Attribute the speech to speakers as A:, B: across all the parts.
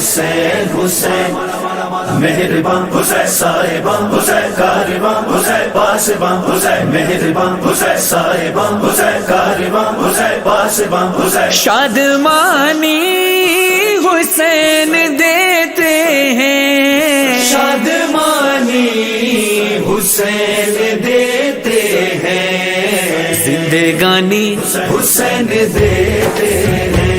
A: حسین حسین مہربان حسین صاحبان حسین کاروان حسین پاسبان حسین مہربان حسین صاحبان حسین کاروان حسین پاسبان حسین
B: شادمانی حسین دیتے ہیں،
A: شادمانی حسین دیتے ہیں،
B: زندگانی
A: حسین دیتے ہیں،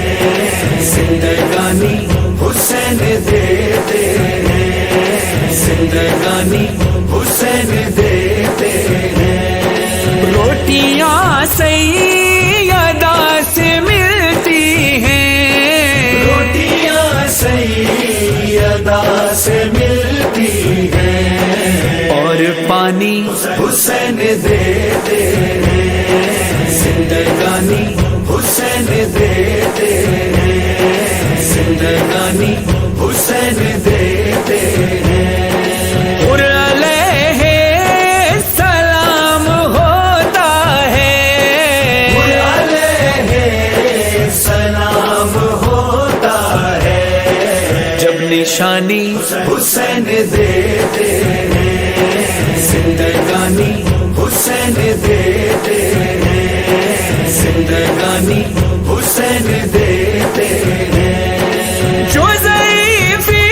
A: زندگانی حسین دیتے ہیں، زندگانی حسین دیتے ہیں۔
B: روٹیاں سیدہ سے ملتی ہیں،
A: روٹیاں سیدہ سے ملتی ہیں،
B: اور پانی
A: حسین دیتے ہیں، زندگانی حسین دیتے ہیں، زندگانی حسین دیتے ہیں۔
B: اور علیہ السلام ہوتا ہے،
A: علیہ سلام ہوتا ہے،
B: جب نشانی
A: حسین دیتے ہیں، زندگانی حسین دیتے ہیں، زندگانی حسین دیتے ہیں۔
B: جو ضعیفی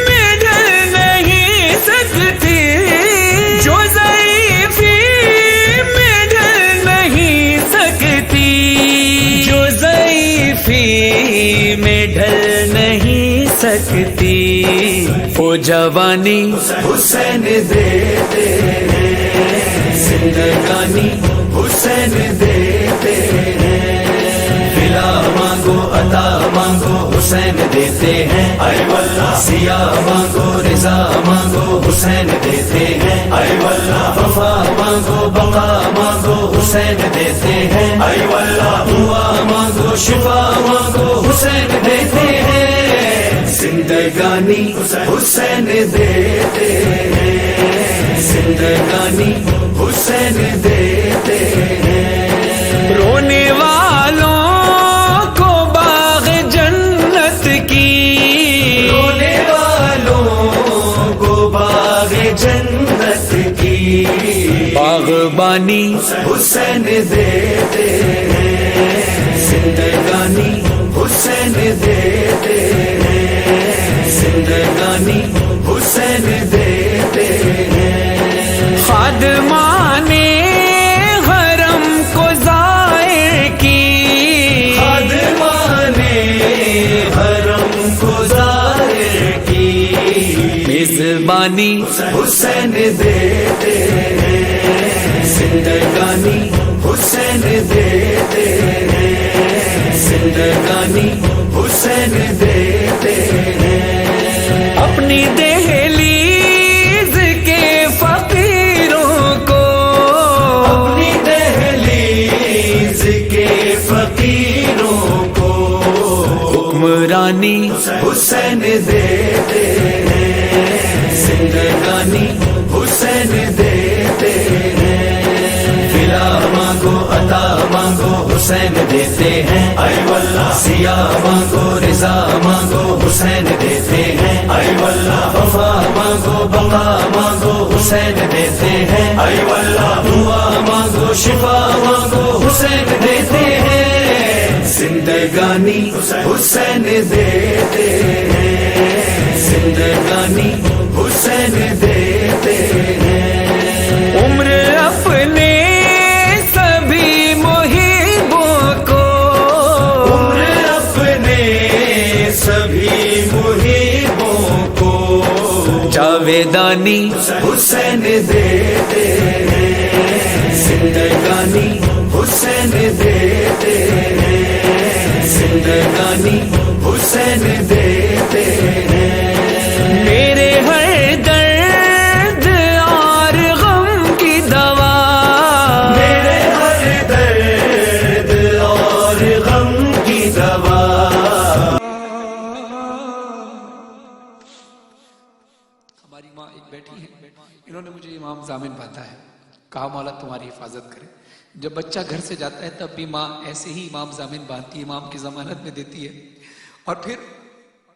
B: میں ڈل نہیں سکتی، جو ضعیفی میں ڈل نہیں سکتی، جو ضعیفی میں ڈھل نہیں سکتی، وہ جوانی
A: حسین دیتے ہیں، زندگانی حسین دیتے ہیں۔ بلا مانگو عطا مانگو حسین دیتے ہیں، اے واللہ سیاہ مانگو رضا مانگو حسین دیتے ہیں، اے واللہ وفا مانگو بقا مانگو حسین دیتے ہیں، اے واللہ دعا مانگو شفا مانگو حسین دیتے ہیں، زندگانی حسین دیتے ہیں، زندگانی حسین دیتے ہیں۔
B: رونے والوں کو باغ جنت کی،
A: رونے والوں کو باغ جنت کی
B: باغبانی
A: حسین دیتے ہیں، زندگانی حسین دیتے ہیں، زندگانی حسین دیتے ہیں۔
B: خادمان حرم کو ظاہر کی،
A: خادمان حرم کو ظاہر کی
B: میزبانی
A: حسین دیتے ہیں، زندگانی حسین دیتے ہیں، زندگانی حسین دیتے ہیں۔
B: اپنی دہلیز کے فقیروں کو،
A: اپنی دہلیز کے فقیروں کو
B: حکمرانی
A: حسین دیتے ہیں، زندگانی حسین دیتے ہیں۔ بلا مانگو عطا مانگو حسین دیتے ہیں، اے واللہ سیاہ مانگو رضا مانگو حسین دیتے ہیں، اے واللہ وفا مانگو بقا مانگو حسین دیتے ہیں، اے واللہ دعا مانگو شفا مانگو حسین دیتے ہیں، زندگانی حسین دیتے ہیں، زندگانی حسین دیتے ہیں۔
B: عمر اپنے سبھی محبوں کو،
A: عمر اپنے سبھی محبوں کو
B: جاویدانی
A: حسین دیتے ہیں، زندگانی حسین دیتے ہیں، زندگانی حسین دیتے ہیں۔
B: میرے ہر درد اور غم کی دوا،
A: میرے ہر درد اور غم کی دوا۔
C: ہماری ماں ایک بیٹھی ہے، انہوں نے مجھے امام ضامن باندھا ہے، کہا مولا تمہاری حفاظت کرے۔ جب بچہ گھر سے جاتا ہے تب بھی ماں ایسے ہی امام ضامن باندھتی ہے، امام کی ضمانت میں دیتی ہے، اور پھر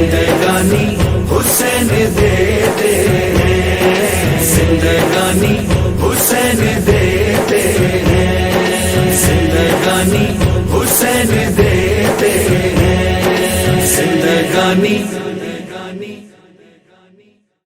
A: زندگانی حسین دیتے ہیں، زندگانی حسین دیتے ہیں، زندگانی حسین دیتے ہیں، زندگانی